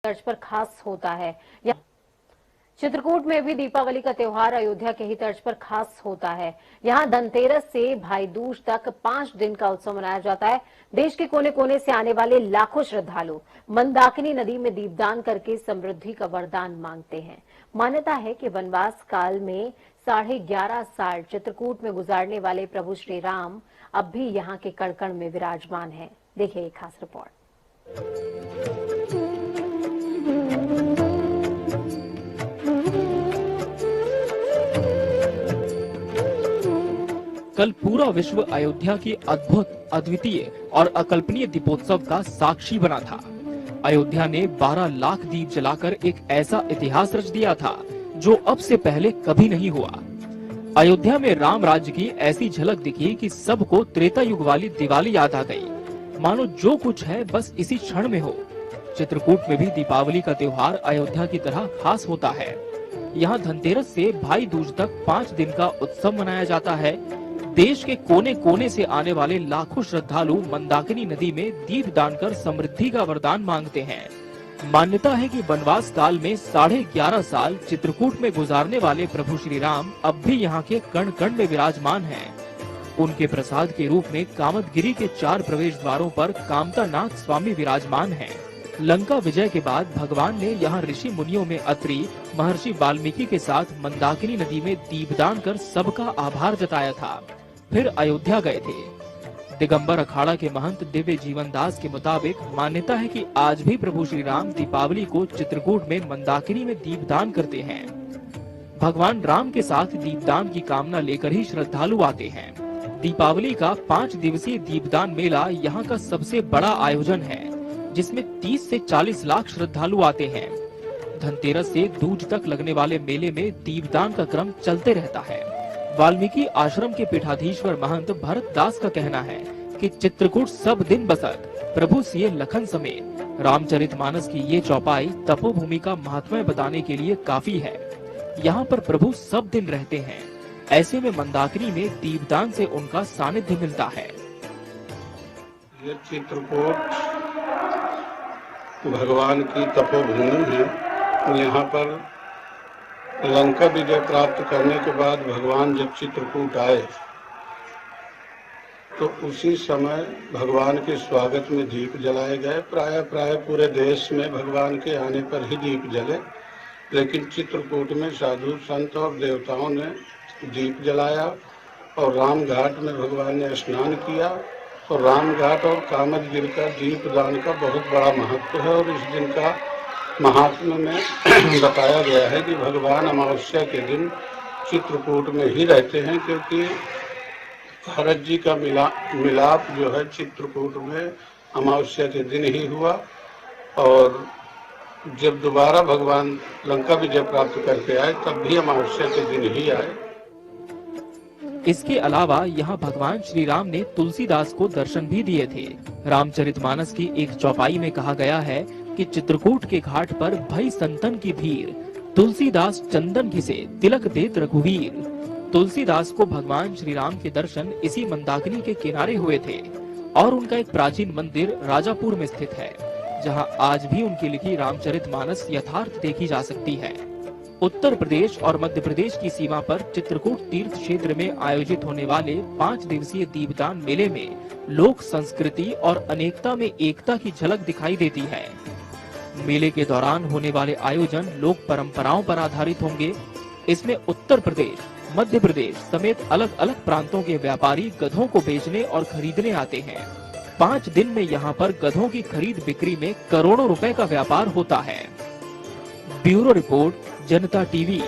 तर्ज पर खास होता है। चित्रकूट में भी दीपावली का त्योहार अयोध्या के ही तर्ज पर खास होता है। यहाँ धनतेरस से भाई दूज तक 5 दिन का उत्सव मनाया जाता है। देश के कोने कोने से आने वाले लाखों श्रद्धालु मंदाकिनी नदी में दीपदान करके समृद्धि का वरदान मांगते हैं। मान्यता है कि वनवास काल में 11.5 साल चित्रकूट में गुजारने वाले प्रभु श्री राम अब भी यहाँ के कण कण में विराजमान हैं। देखिए एक खास रिपोर्ट। कल पूरा विश्व अयोध्या की अद्भुत, अद्वितीय और अकल्पनीय दीपोत्सव का साक्षी बना था। अयोध्या ने 12 लाख दीप जलाकर एक ऐसा इतिहास रच दिया था जो अब से पहले कभी नहीं हुआ। अयोध्या में राम राज्य की ऐसी झलक दिखी कि सबको त्रेता युग वाली दिवाली याद आ गई, मानो जो कुछ है बस इसी क्षण में हो। चित्रकूट में भी दीपावली का त्योहार अयोध्या की तरह खास होता है। यहाँ धनतेरस से भाई दूज तक 5 दिन का उत्सव मनाया जाता है। देश के कोने कोने से आने वाले लाखों श्रद्धालु मंदाकिनी नदी में दीप दान कर समृद्धि का वरदान मांगते हैं। मान्यता है कि वनवास काल में 11.5 साल चित्रकूट में गुजारने वाले प्रभु श्री राम अब भी यहाँ के कण कण में विराजमान हैं। उनके प्रसाद के रूप में कामदगिरी के 4 प्रवेश द्वारों पर कामतानाथ स्वामी विराजमान हैं। लंका विजय के बाद भगवान ने यहाँ ऋषि मुनियों में अत्रि महर्षि वाल्मीकि के साथ मंदाकिनी नदी में दीपदान कर सबका आभार जताया था। फिर अयोध्या गए थे। दिगंबर अखाड़ा के महंत दिव्य जीवन दास के मुताबिक मान्यता है कि आज भी प्रभु श्री राम दीपावली को चित्रकूट में मंदाकिनी में दीपदान करते हैं। भगवान राम के साथ दीपदान की कामना लेकर ही श्रद्धालु आते हैं। दीपावली का 5 दिवसीय दीपदान मेला यहाँ का सबसे बड़ा आयोजन है, जिसमें 30 से 40 लाख श्रद्धालु आते हैं। धनतेरस से दूज तक लगने वाले मेले में दीपदान का क्रम चलते रहता है। वाल्मीकि आश्रम के पीठाधीश्वर महंत भरत दास का कहना है कि चित्रकूट सब दिन बसत प्रभु सिए लखन समेत रामचरितमानस की ये चौपाई तपोभूमि का महत्व बताने के लिए काफी है। यहाँ पर प्रभु सब दिन रहते हैं। ऐसे में मंदाकिनी में दीपदान से उनका सानिध्य मिलता है। ये चित्रकूट भगवान की तपोभूमि है। यहाँ पर लंका विजय प्राप्त करने के बाद भगवान जब चित्रकूट आए तो उसी समय भगवान के स्वागत में दीप जलाए गए। प्राय पूरे देश में भगवान के आने पर ही दीप जले, लेकिन चित्रकूट में साधु संत और देवताओं ने दीप जलाया और राम घाट में भगवान ने स्नान किया। और राम घाट और कामदगिरी का दीपदान का बहुत बड़ा महत्व है। और इस दिन का महात्म्य में बताया गया है कि भगवान अमावस्या के दिन चित्रकूट में ही रहते हैं, क्योंकि भरत जी का मिलाप जो है चित्रकूट में अमावस्या के दिन ही हुआ। और जब दोबारा भगवान लंका विजय प्राप्त करके आए तब भी अमावस्या के दिन ही आए। इसके अलावा यहाँ भगवान श्री राम ने तुलसीदास को दर्शन भी दिए थे। रामचरितमानस की एक चौपाई में कहा गया है कि चित्रकूट के घाट पर भई संतन की भीड़, तुलसीदास चंदन घिसे तिलक देत रघुवीर। तुलसीदास को भगवान श्री राम के दर्शन इसी मंदाकिनी के किनारे हुए थे और उनका एक प्राचीन मंदिर राजापुर में स्थित है, जहां आज भी उनकी लिखी रामचरितमानस यथार्थ देखी जा सकती है। उत्तर प्रदेश और मध्य प्रदेश की सीमा पर चित्रकूट तीर्थ क्षेत्र में आयोजित होने वाले 5 दिवसीय दीपदान मेले में लोक संस्कृति और अनेकता में एकता की झलक दिखाई देती है। मेले के दौरान होने वाले आयोजन लोक परंपराओं पर आधारित होंगे। इसमें उत्तर प्रदेश, मध्य प्रदेश समेत अलग अलग प्रांतों के व्यापारी गधों को बेचने और खरीदने आते हैं। 5 दिन में यहाँ पर गधों की खरीद बिक्री में करोड़ों रुपए का व्यापार होता है। ब्यूरो रिपोर्ट, जनता टीवी।